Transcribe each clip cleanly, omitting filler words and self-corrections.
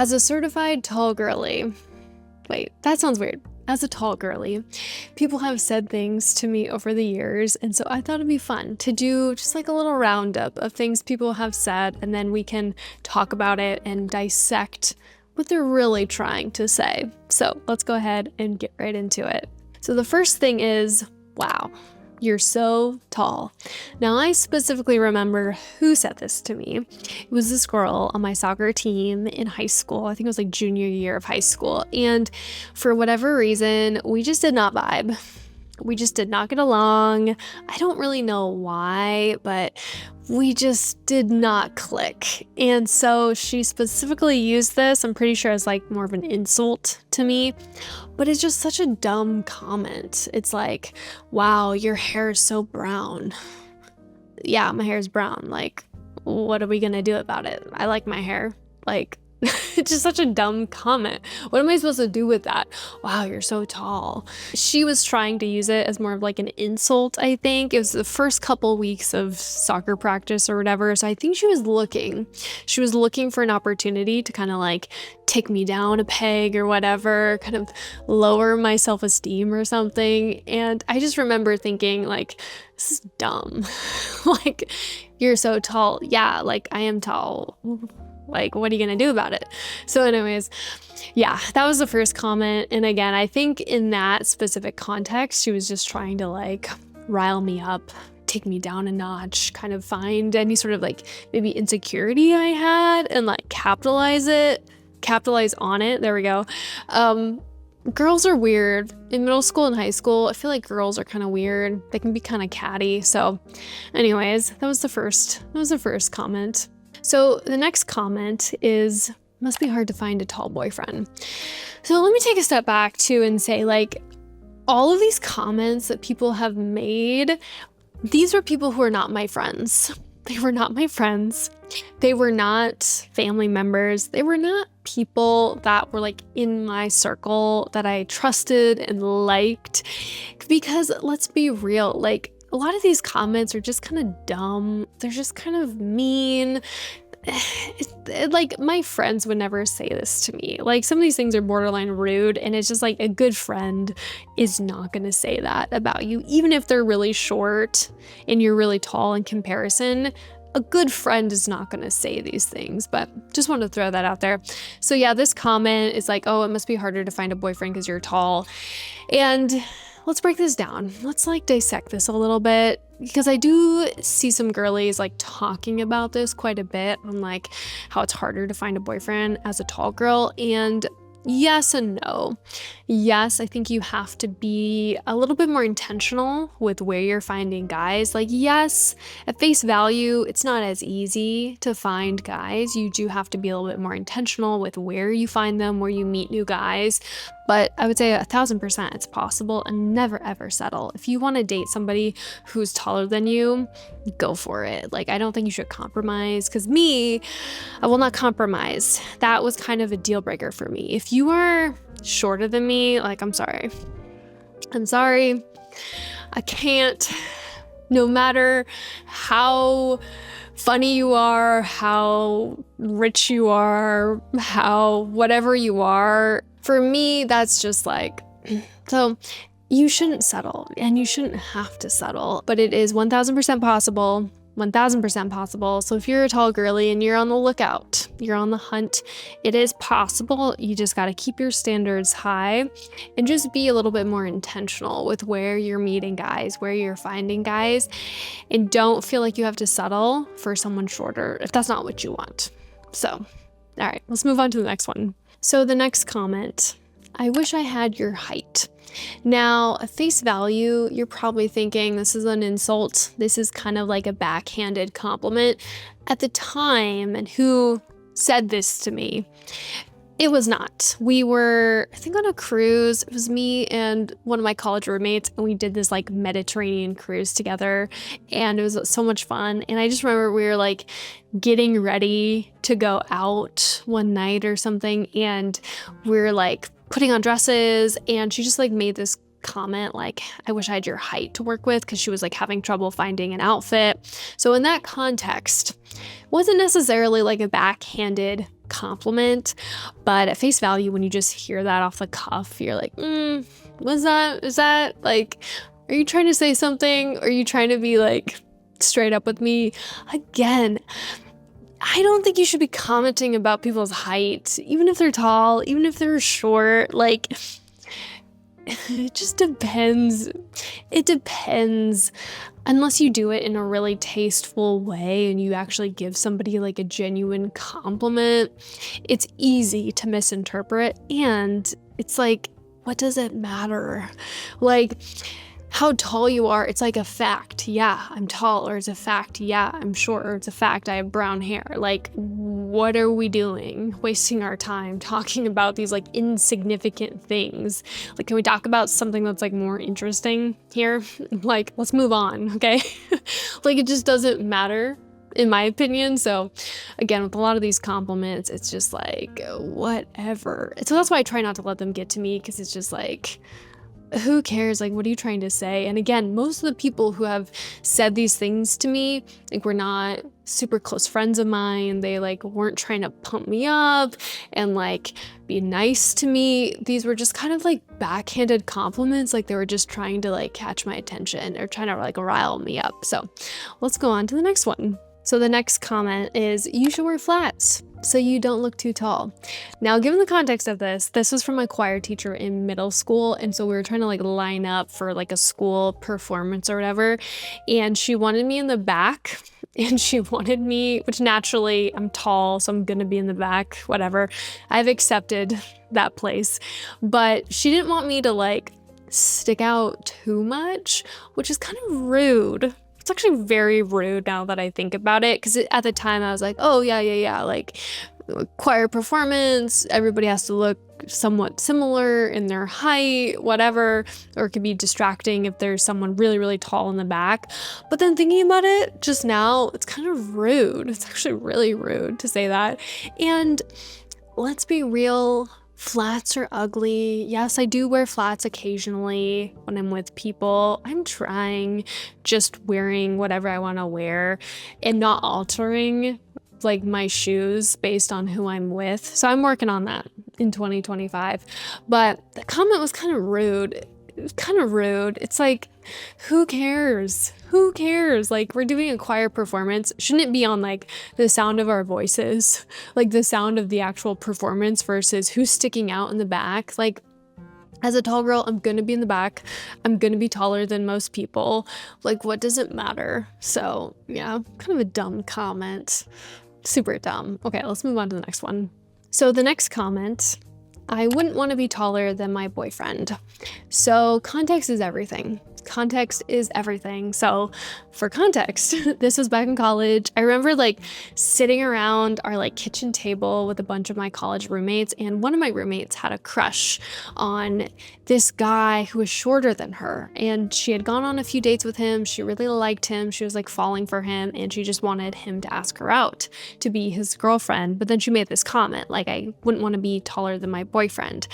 As a certified tall girly, wait, that sounds weird. As a tall girly, people have said things to me over the years, and so I thought it'd be fun to do just like a little roundup of things people have said, and then we can talk about it and dissect what they're really trying to say. So let's go ahead and get right into it. So the first thing is, wow, you're so tall. Now, I specifically remember who said this to me. It was this girl on my soccer team in high school. I think it was like junior year of high school. And for whatever reason, we just did not vibe. We just did not get along. I don't really know why, but we just did not click. And so she specifically used this, I'm pretty sure, as like more of an insult to me, but it's just such a dumb comment. It's like, wow, your hair is so brown. Yeah, my hair is brown. Like, what are we gonna do about it? I like my hair. Like, it's just such a dumb comment. What am I supposed to do with that? Wow, you're so tall. She was trying to use it as more of like an insult, I think. It was the first couple weeks of soccer practice or whatever. So I think she was looking for an opportunity to kind of like take me down a peg or whatever, kind of lower my self-esteem or something. And I just remember thinking like, this is dumb. Like, you're so tall. Yeah, like I am tall. Like, what are you gonna do about it? So anyways, yeah, that was the first comment. And again, I think in that specific context, she was just trying to like rile me up, take me down a notch, kind of find any sort of like maybe insecurity I had and like capitalize on it. There we go. Girls are weird. In middle school and high school, I feel like girls are kind of weird. They can be kind of catty. So anyways, that was the first comment. So the next comment is, must be hard to find a tall boyfriend. So let me take a step back too and say, like, all of these comments that people have made, these were people who are not my friends. They were not my friends. They were not family members. They were not people that were like in my circle that I trusted and liked. Because let's be real, like, a lot of these comments are just kind of dumb. They're just kind of mean. Like, my friends would never say this to me. Like, some of these things are borderline rude, and it's just like a good friend is not going to say that about you. Even if they're really short and you're really tall in comparison, a good friend is not going to say these things, but just wanted to throw that out there. So yeah, this comment is like, oh, it must be harder to find a boyfriend because you're tall. And let's break this down. Let's like dissect this a little bit, because I do see some girlies like talking about this quite a bit on like how it's harder to find a boyfriend as a tall girl. And yes and no. Yes, I think you have to be a little bit more intentional with where you're finding guys. Like, yes, at face value, it's not as easy to find guys. You do have to be a little bit more intentional with where you find them, where you meet new guys. But I would say 1,000% it's possible, and never ever settle. If you want to date somebody who's taller than you, go for it. Like, I don't think you should compromise, because I will not compromise. That was kind of a deal breaker for me. If you are shorter than me, like, I'm sorry. I can't. No matter how funny you are, how rich you are, how whatever you are, for me, that's just like, so you shouldn't settle, and you shouldn't have to settle, but it is 1,000% possible. 1,000% possible. So if you're a tall girly and you're on the lookout, you're on the hunt, it is possible. You just got to keep your standards high and just be a little bit more intentional with where you're meeting guys, where you're finding guys, and don't feel like you have to settle for someone shorter if that's not what you want. So, all right, let's move on to the next one. So the next comment, I wish I had your height. Now, at face value, you're probably thinking this is an insult. This is kind of like a backhanded compliment. At the time, and who said this to me, it was not. We were, I think, on a cruise. It was me and one of my college roommates, and we did this like Mediterranean cruise together, and it was so much fun. And I just remember we were like getting ready to go out one night or something, and we were like putting on dresses, and she just like made this comment like, I wish I had your height to work with, because she was like having trouble finding an outfit. So in that context, wasn't necessarily like a backhanded compliment. But at face value, when you just hear that off the cuff, you're like, is that like, are you trying to say something? Are you trying to be like straight up with me? Again, I don't think you should be commenting about people's height, even if they're tall, even if they're short. Like, it just depends. It depends. Unless you do it in a really tasteful way and you actually give somebody like a genuine compliment, it's easy to misinterpret. And it's like, what does it matter? Like, how tall you are, it's like a fact. Yeah, I'm tall, or it's a fact. Yeah, I'm short, or it's a fact. I have brown hair. Like, what are we doing? Wasting our time talking about these like insignificant things. Like, can we talk about something that's like more interesting here? Like, let's move on, okay? Like, it just doesn't matter, in my opinion. So again, with a lot of these compliments, it's just like, whatever. So that's why I try not to let them get to me, because it's just like, who cares? Like, what are you trying to say? And again, most of the people who have said these things to me, like, were not super close friends of mine. They like weren't trying to pump me up and like be nice to me. These were just kind of like backhanded compliments. Like, they were just trying to like catch my attention or trying to like rile me up. So let's go on to the next one. So the next comment is, you should wear flats so you don't look too tall. Now, given the context of this was from my choir teacher in middle school. And so we were trying to like line up for like a school performance or whatever. And she wanted me in the back, and she wanted me, which naturally I'm tall, so I'm gonna be in the back, whatever. I've accepted that place. But she didn't want me to like stick out too much, which is kind of rude. It's actually very rude now that I think about it, because at the time I was like, oh, yeah, like choir performance, everybody has to look somewhat similar in their height, whatever, or it could be distracting if there's someone really, really tall in the back. But then thinking about it just now, it's kind of rude. It's actually really rude to say that. And let's be real. Flats are ugly. Yes, I do wear flats occasionally when I'm with people. I'm trying just wearing whatever I want to wear and not altering like my shoes based on who I'm with. So I'm working on that in 2025. But the comment was kind of rude. It was kind of rude. It's like, who cares? Who cares? Like, we're doing a choir performance. Shouldn't it be on like the sound of our voices? Like the sound of the actual performance versus who's sticking out in the back? Like, as a tall girl, I'm gonna be in the back. I'm gonna be taller than most people. Like, what does it matter? So yeah, kind of a dumb comment. Super dumb. Okay, let's move on to the next one. So the next comment, I wouldn't want to be taller than my boyfriend. So context is everything. Context is everything. So for context, this was back in college. I remember like sitting around our like kitchen table with a bunch of my college roommates, and one of my roommates had a crush on this guy who was shorter than her, and she had gone on a few dates with him. She really liked him. She was like falling for him, and she just wanted him to ask her out to be his girlfriend. But then she made this comment like, I wouldn't want to be taller than my boyfriend.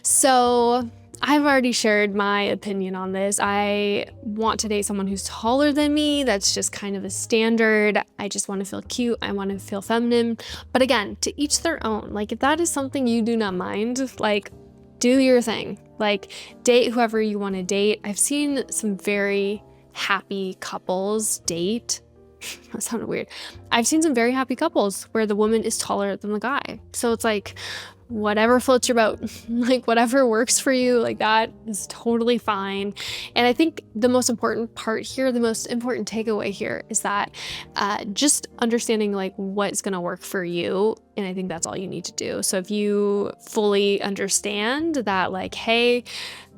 So I've already shared my opinion on this. I want to date someone who's taller than me. That's just kind of a standard. I just want to feel cute. I want to feel feminine. But again, to each their own. Like, if that is something you do not mind, like, do your thing. Like, date whoever you want to date. I've seen some very happy couples date. That sounded weird. I've seen some very happy couples where the woman is taller than the guy. So it's like, whatever floats your boat, like whatever works for you, like that is totally fine. And I think the most important part here, the most important takeaway here is that just understanding like what's going to work for you. And I think that's all you need to do. So if you fully understand that like, hey,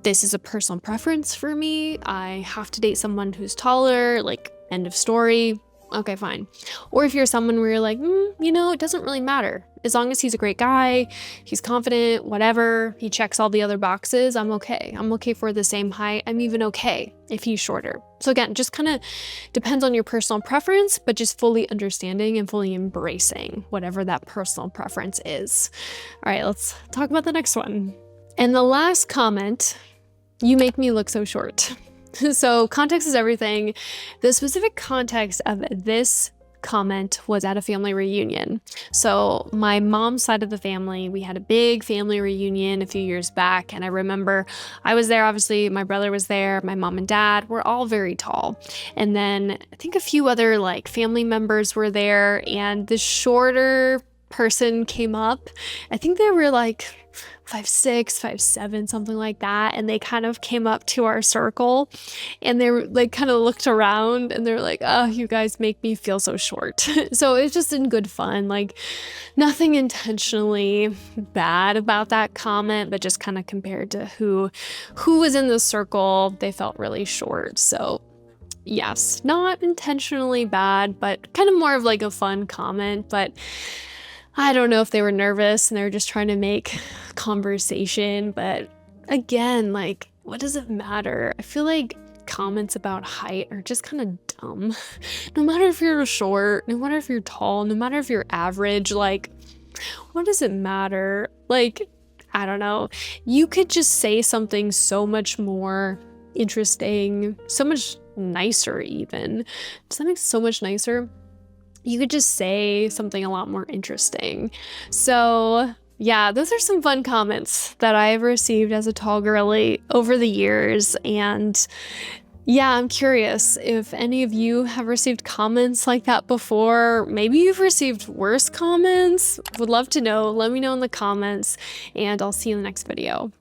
this is a personal preference for me, I have to date someone who's taller, like end of story. Okay, fine. Or if you're someone where you're like, it doesn't really matter. As long as he's a great guy, he's confident, whatever, he checks all the other boxes, I'm okay. I'm okay for the same height. I'm even okay if he's shorter. So again, just kind of depends on your personal preference, but just fully understanding and fully embracing whatever that personal preference is. All right, let's talk about the next one. And the last comment, you make me look so short. So context is everything. The specific context of this comment was at a family reunion. So my mom's side of the family, we had a big family reunion a few years back, and I remember I was there, obviously my brother was there, my mom and dad were all very tall. And then I think a few other like family members were there, and this shorter person came up. I think they were like 5'6", 5'7", something like that. And they kind of came up to our circle and they were like kind of looked around and they're like, oh, you guys make me feel so short. So it's just in good fun, like nothing intentionally bad about that comment, but just kind of compared to who was in the circle, they felt really short. So yes, not intentionally bad, but kind of more of like a fun comment. But I don't know if they were nervous and they were just trying to make conversation, but again, like, what does it matter? I feel like comments about height are just kind of dumb. No matter if you're short, no matter if you're tall, no matter if you're average, like, what does it matter? Like, I don't know. You could just say something so much more interesting, so much nicer even. Does that make so much nicer? You could just say something a lot more interesting. So yeah, those are some fun comments that I have received as a tall girly over the years. And yeah, I'm curious if any of you have received comments like that before. Maybe you've received worse comments. Would love to know. Let me know in the comments, and I'll see you in the next video.